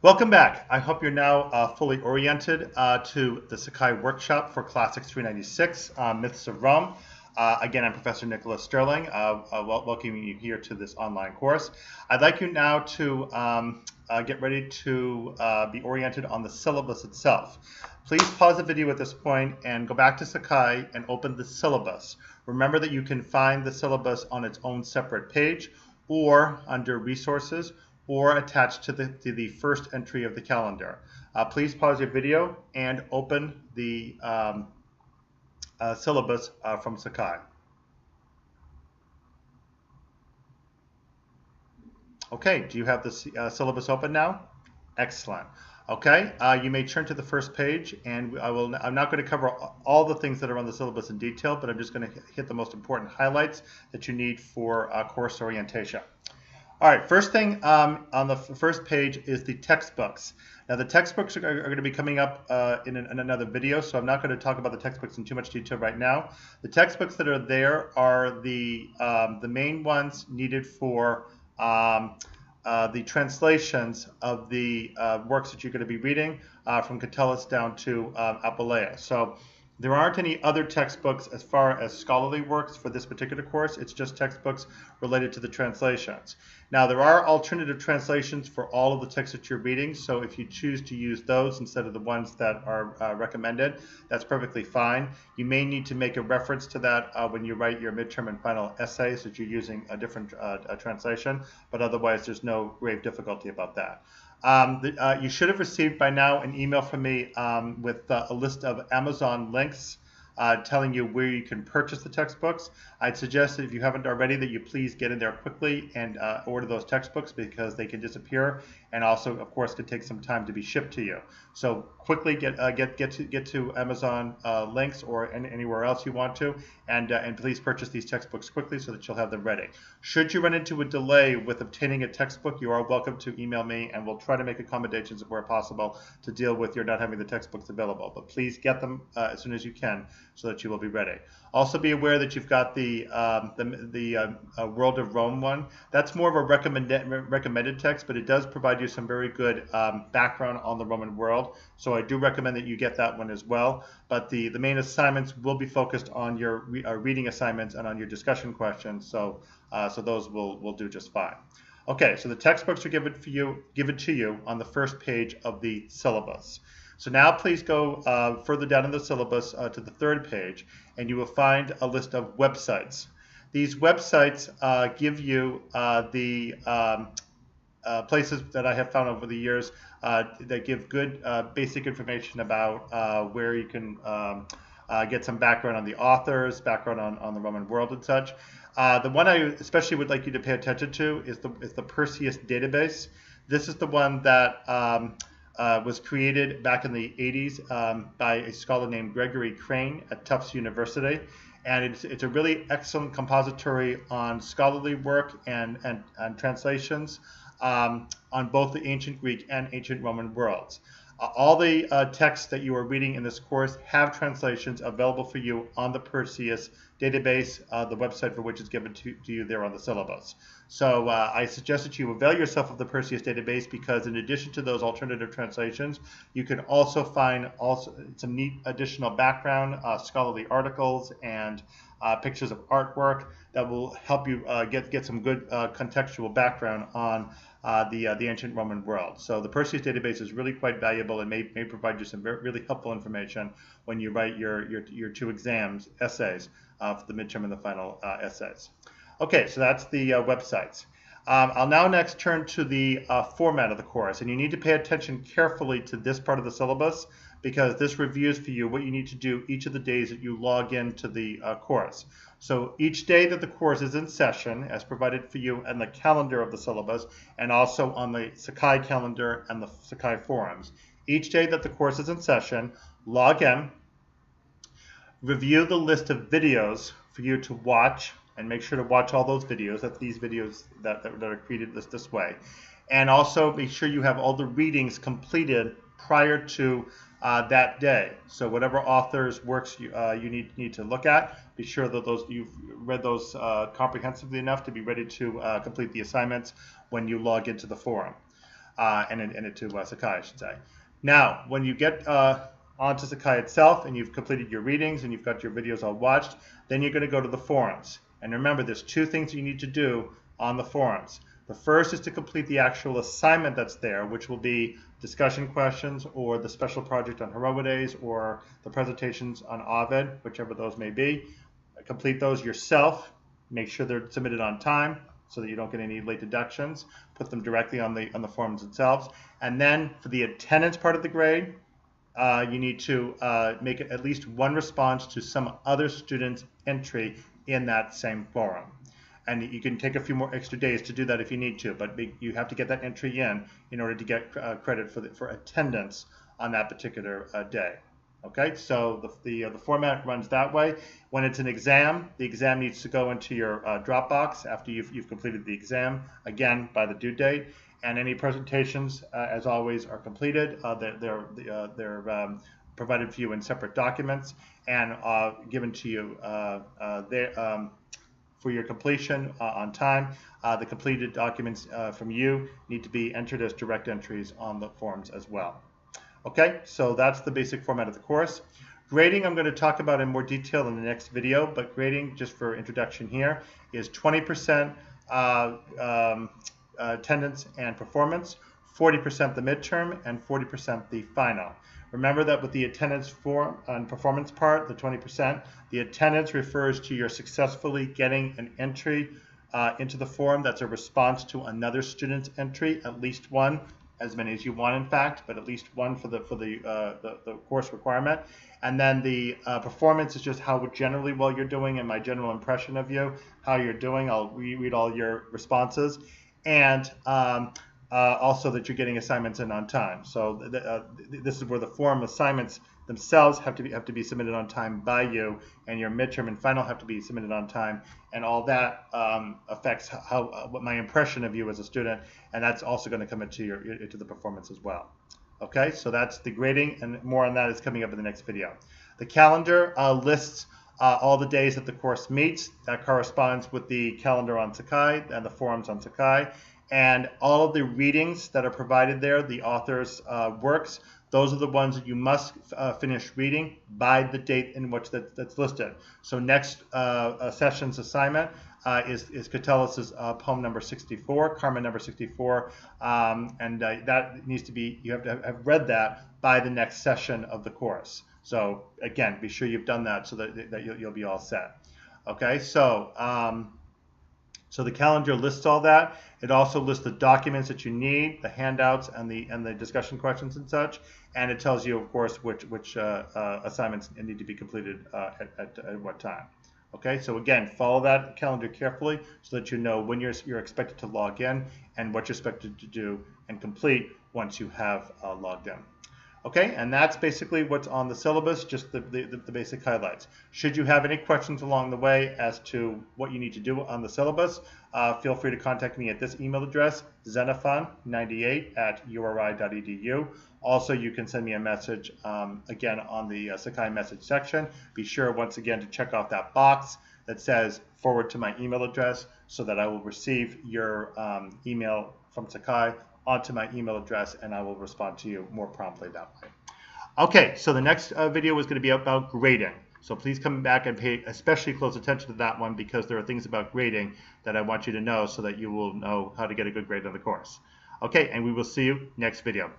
Welcome back. I hope you're now fully oriented to the Sakai workshop for Classics 396, Myths of Rome. Again, I'm Professor Nicholas Sterling, welcoming you here to this online course. I'd like you now to get ready to be oriented on the syllabus itself. Please pause the video at this point and go back to Sakai and open the syllabus. Remember that you can find the syllabus on its own separate page or under Resources, or attached to the first entry of the calendar. Please pause your video and open the syllabus from Sakai. Okay, do you have the syllabus open now? Excellent. Okay, you may turn to the first page, and I'm not going to cover all the things that are on the syllabus in detail, but I'm just going to hit the most important highlights that you need for course orientation. All right, first thing on the first page is the textbooks. Now, the textbooks are going to be coming up in another video, so I'm not going to talk about the textbooks in too much detail right now. The textbooks that are there are the main ones needed for the translations of the works that you're going to be reading from Catullus down to Apuleius. So there aren't any other textbooks as far as scholarly works for this particular course. It's just textbooks related to the translations. Now, there are alternative translations for all of the texts that you're reading, so if you choose to use those instead of the ones that are recommended, that's perfectly fine. You may need to make a reference to that when you write your midterm and final essays that you're using a different translation, but otherwise there's no grave difficulty about that. You should have received by now an email from me with a list of Amazon links telling you where you can purchase the textbooks. I'd suggest that if you haven't already that you please get in there quickly and order those textbooks because they can disappear and also, of course, could take some time to be shipped to you. So quickly get to Amazon links or anywhere else you want to, and please purchase these textbooks quickly so that you'll have them ready. Should you run into a delay with obtaining a textbook, you are welcome to email me, and we'll try to make accommodations where possible to deal with your not having the textbooks available. But please get them as soon as you can so that you will be ready. Also be aware that you've got the World of Rome one. That's more of a recommended text, but it does provide you some very good background on the Roman world. So I do recommend that you get that one as well. But the main assignments will be focused on your reading assignments and on your discussion questions. So those will do just fine. Okay, so the textbooks are given to you on the first page of the syllabus. So now please go further down in the syllabus to the third page, and you will find a list of websites. These websites give you the places that I have found over the years that give good basic information about where you can get some background on the authors, background on the Roman world and such. The one I especially would like you to pay attention to is the Perseus database. This is the one that was created back in the 80s by a scholar named Gregory Crane at Tufts University. And it's a really excellent compository on scholarly work and translations on both the ancient Greek and ancient Roman worlds. All the texts that you are reading in this course have translations available for you on the Perseus database, the website for which is given to you there on the syllabus. So I suggest that you avail yourself of the Perseus database because in addition to those alternative translations, you can also find some neat additional background, scholarly articles, and pictures of artwork that will help you get some good contextual background on the ancient Roman world. So the Perseus database is really quite valuable and may provide you some really helpful information when you write your two exams, essays, for the midterm and the final essays. Okay, so that's the websites. I'll now next turn to the format of the course, and you need to pay attention carefully to this part of the syllabus because this reviews for you what you need to do each of the days that you log into the course. So each day that the course is in session, as provided for you in the calendar of the syllabus, and also on the Sakai calendar and the Sakai forums, each day that the course is in session, log in, review the list of videos for you to watch, and make sure to watch all those videos. That's these videos that are created this way. And also make sure you have all the readings completed prior to that day. So whatever author's works you need to look at, be sure that you've read those comprehensively enough to be ready to complete the assignments when you log into the forum. and into Sakai, I should say. Now, when you get onto Sakai itself and you've completed your readings and you've got your videos all watched, then you're going to go to the forums. And remember, there's two things you need to do on the forums. The first is to complete the actual assignment that's there, which will be discussion questions or the special project on Heroides or the presentations on Ovid, whichever those may be. Complete those yourself. Make sure they're submitted on time so that you don't get any late deductions. Put them directly on the forums themselves. And then for the attendance part of the grade, you need to make at least one response to some other student's entry in that same forum. And you can take a few more extra days to do that if you need to, but you have to get that entry in order to get credit for attendance on that particular day. Okay, so the format runs that way. When it's an exam, the exam needs to go into your Dropbox after you've completed the exam, again by the due date. And any presentations, as always, are completed. They're provided for you in separate documents and given to you for your completion on time. The completed documents from you need to be entered as direct entries on the forms as well. Okay, so that's the basic format of the course. Grading I'm going to talk about in more detail in the next video, but grading, just for introduction here, is 20% attendance and performance, 40% the midterm, and 40% the final. Remember that with the attendance form and performance part, the 20%, the attendance refers to your successfully getting an entry into the form that's a response to another student's entry, at least one, as many as you want in fact, but at least one for the course requirement. And then the performance is just how generally well you're doing and my general impression of you, how you're doing. I'll reread all your responses. And also that you're getting assignments in on time. So this is where the form assignments themselves have to be submitted on time by you, and your midterm and final have to be submitted on time, and all that affects what my impression of you as a student, and that's also going to come into the performance as well. Okay, so that's the grading, and more on that is coming up in the next video. The calendar lists all the days that the course meets. That corresponds with the calendar on Sakai and the forums on Sakai. And all of the readings that are provided there, the author's works, those are the ones that you must finish reading by the date in which that's listed. So next session's assignment is Catullus' poem number 64, Carmen number 64, and that needs to be, you have to have read that by the next session of the course. So again, be sure you've done that so that you'll be all set. Okay, so so the calendar lists all that. It also lists the documents that you need, the handouts, and the discussion questions and such. And it tells you, of course, which assignments need to be completed at what time. Okay, so again, follow that calendar carefully so that you know when you're expected to log in and what you're expected to do and complete once you have logged in. Okay, and that's basically what's on the syllabus, just the basic highlights. Should you have any questions along the way as to what you need to do on the syllabus, feel free to contact me at this email address, xenophon98@uri.edu. Also, you can send me a message, again, on the Sakai message section. Be sure, once again, to check off that box that says forward to my email address so that I will receive your email from Sakai onto my email address, and I will respond to you more promptly that way. Okay, so the next video is going to be about grading. So please come back and pay especially close attention to that one, because there are things about grading that I want you to know so that you will know how to get a good grade on the course. Okay, and we will see you next video.